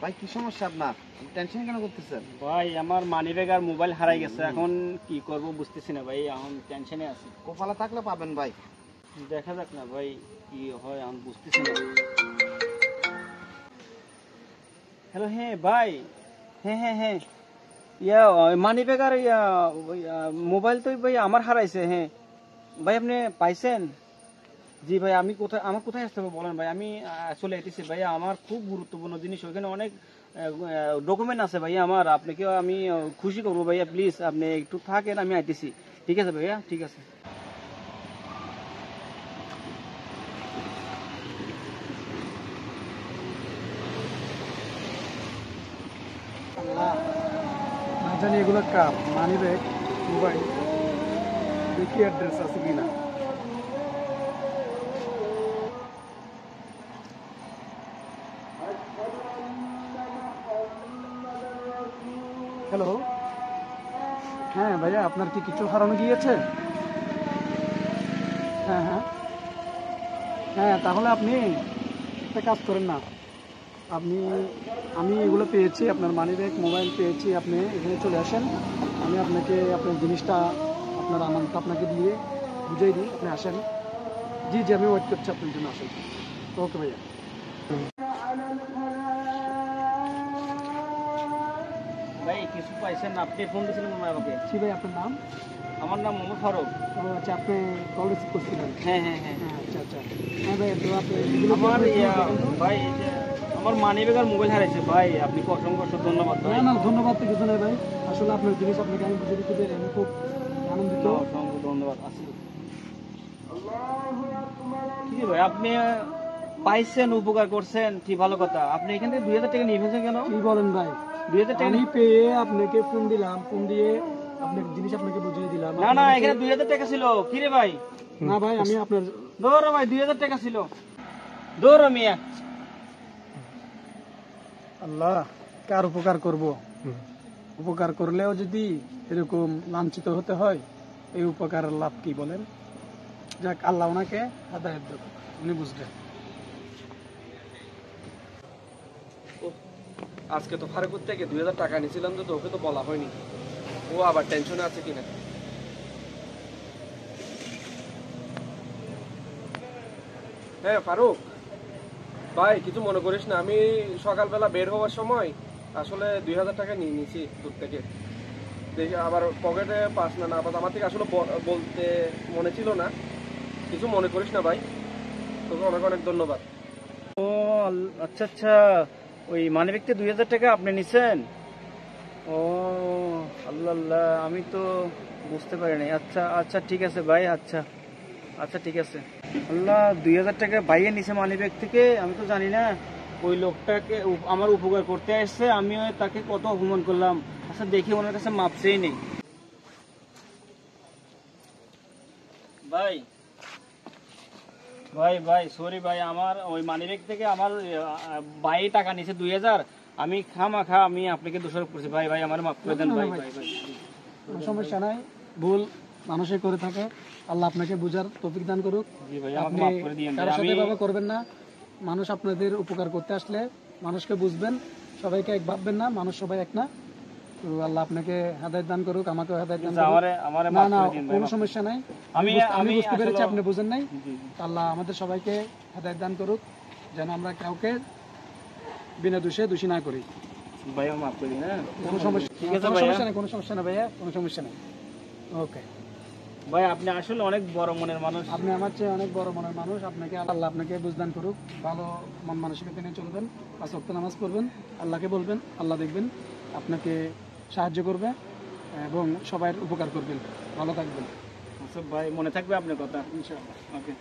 ভাই কি সমস্যা আপনার? টেনশন কেন করতেছেন? ভাই আমার মানিব্যাগ আর মোবাইল হারাই গেছে, এখন কি করব বুঝতেছি না ভাই, এখন টেনশনে আছি। কপালে থাকলে পাবেন ভাই। দেখা যাক না ভাই কি হয়, এখন বুঝতেছি না। হ্যালো, হ্যাঁ ভাই, হ্যাঁ হ্যাঁ হ্যাঁ, মানিব্যাগ আর মোবাইল তো ভাই আমার হারাইছে। হ্যাঁ ভাই, আপনি পাইছেন? জি ভাই, আমার কোথায় আসতে হবে বলেন ভাই, আমি চলে এসেছি ভাই। আমার খুব গুরুত্বপূর্ণ জিনিস, ওইখানে অনেক ডকুমেন্ট আছে ভাইয়া আমার। আপনাকে আমি খুশি করবো ভাইয়া, প্লিজ আপনি একটু থাকেন, আমি আইতেছি। ঠিক আছে ভাইয়া, ঠিক আছে। না জানি এগুলো কার মানি ব্যাগ, মোবাইল, দেখি অ্যাড্রেস আছে কিনা। হ্যালো, হ্যাঁ ভাইয়া, আপনার কি কিছু হারানো গিয়েছে? হ্যাঁ হ্যাঁ হ্যাঁ, তাহলে আপনি একটা কাজ করেন না, আপনি আমি এগুলো পেয়েছি, আপনার মানি ব্যাগ মোবাইল পেয়েছি, আপনি এখানে চলে আসেন। আমি আপনাকে আপনার জিনিসটা, আপনার আমানতটা আপনাকে দিয়ে বুঝিয়ে দিই, আপনি আসেন। জি জি, আমি ওয়েট করছি আপনার জন্য, আসেন। ওকে ভাইয়া। ভাই কিছু পাইছেন? আপনি ফোন দিয়েছিলেন মনে হয় আমাকে। জি ভাই, আপনার নাম? আমার নাম মোহাম্মদ ফারুক। ও আচ্ছা, আপনি কল রিসিভ করছিলেন? হ্যাঁ হ্যাঁ হ্যাঁ হ্যাঁ, আচ্ছা আচ্ছা। হ্যাঁ ভাই, তো আপনি এগুলো আমার ভাই, এই যে আমার মানিব্যাগ আর মোবাইল হারাইছে ভাই, আপনি অসংখ্য অসংখ্য ধন্যবাদ ভাই। না না, ধন্যবাদ তো কিছু নেই ভাই, আসলে আপনার জিনিস আপনাকে আমি বুঝে দিতে পেরে আমি খুব আনন্দিত। অসংখ্য ধন্যবাদ। আসি ঠিক আছে ভাই, আপনি পাইছেন, উপকার করছেন, ঠিক ভালো কথা। আপনি এখান থেকে 2000 টাকা নিয়ে ফেলছেন কেন? কি বলেন ভাই? 2000 টাকা আমি পেয়ে আপনাকে ফোন দিলাম, ফোন দিয়ে আপনার জিনিস আপনাকে বুঝিয়ে দিলাম। না না, এখানে 2000 টাকা ছিল। কি রে ভাই? না ভাই, আমি আপনার দৌড় ভাই, 2000 টাকা ছিল। দৌড় মিয়া। আল্লাহ, কার উপকার করব? উপকার করলেও যদি এরকম লাঞ্ছিত হতে হয়, এই উপকারের লাভ কি বলেন? যাক, আল্লাহ ওনাকে হেদায়েত দেব, উনি বুঝলেন। আজকে তো ফারুকুর থেকে 2000 টাকা নিয়েছিলাম, তো ওকে তো বলা হয়নি, ও আবার টেনশনে আছে কিনা। হ্যাঁ ফারুক ভাই, কিছু মনে করিস না, আমি সকালবেলা বের হওয়ার সময় আসলে 2000 টাকা নিয়ে নিয়েছি তোর থেকে। দেখি আবার পকেটে পাস না না পাস, আমার থেকে আসলে বলতে মনে ছিল না। কিছু মনে করিস না ভাই, তোকে অনেক অনেক ধন্যবাদ। ও আচ্ছা আচ্ছা, ওই মানিব্যাগ থেকে 2000 টাকা আপনি নিছেন? ও আল্লাহ আল্লাহ, আমি তো বুঝতে পারিনি। আচ্ছা আচ্ছা, ঠিক আছে ভাই, আচ্ছা আচ্ছা ঠিক আছে। আল্লাহ, 2000 টাকা বাইরে নিছে মানিব্যাগ থেকে, আমি তো জানি না। ওই লোকটাকে আমার উপকার করতে আসছে, আমিও তাকে কত অপমান করলাম। আচ্ছা দেখি ওনার কাছে মাপ চেয়ে নেই। ভাই ভাই ভাই, সরি ভাই, আমার ওই মানিব্যাগ থেকে আমার ভাই টাকা নিছে 2000। আমি খামাখা আমি আপনাকে দোষারোপ করছি। ভাই ভাই, আমার মাফ করে দেন ভাই ভাই ভাই। কোনো সমস্যা নাই, ভুল মানুষে করে থাকে, আল্লাহ আপনাকে বুঝার তৌফিক দান করুক। জি ভাই, আমাকে আপনি মাফ করে দিয়েন ভাই। কারোর সাথে আমি এভাবে করবেন না। মানুষ আপনাদের উপকার করতে আসলে মানুষকে বুঝবেন, সবাইকে এক ভাববেন না, মানুষ সবাই এক না। তো আল্লাহ আপনাকে হেদায়েত দান করুক, আমাকেও হেদায়েত দান করুক। আমারে না মাফ না, করে দিন ভাই। কোনো সমস্যা নাই, আমি বুঝতে পেরেছি আপনি বুঝেন নাই। আল্লাহ আমাদের সবাইকে হেদায়েত দান করুক, যেন আমরা কাউকে বিনা দোষে দোষী না করি। ভাই আমার মাফ করে দিন। হ্যাঁ কোনো সমস্যা, ঠিক আছে কোনো ভাইয়া। সমস্যা নেই, কোনো সমস্যা নেই ভাইয়া, কোনো সমস্যা নেই। ওকে ভাই, আপনি আসলে অনেক বড় মনের মানুষ। আপনি আমার চেয়ে অনেক বড় মনের মানুষ, আপনাকে আল্লাহ আপনাকে বুঝদান করুক, ভালো মন মানসিকতা নিয়ে চলবেন, 5 ওয়াক্ত নামাজ পড়বেন, আল্লাহকে বলবেন, আল্লাহ দেখবেন আপনাকে সাহায্য করবে এবং সবার উপকার করবেন। ভালো থাকবেন আচ্ছা ভাই, মনে থাকবে আপনার কথা। ইনশাআল্লাহ। ওকে।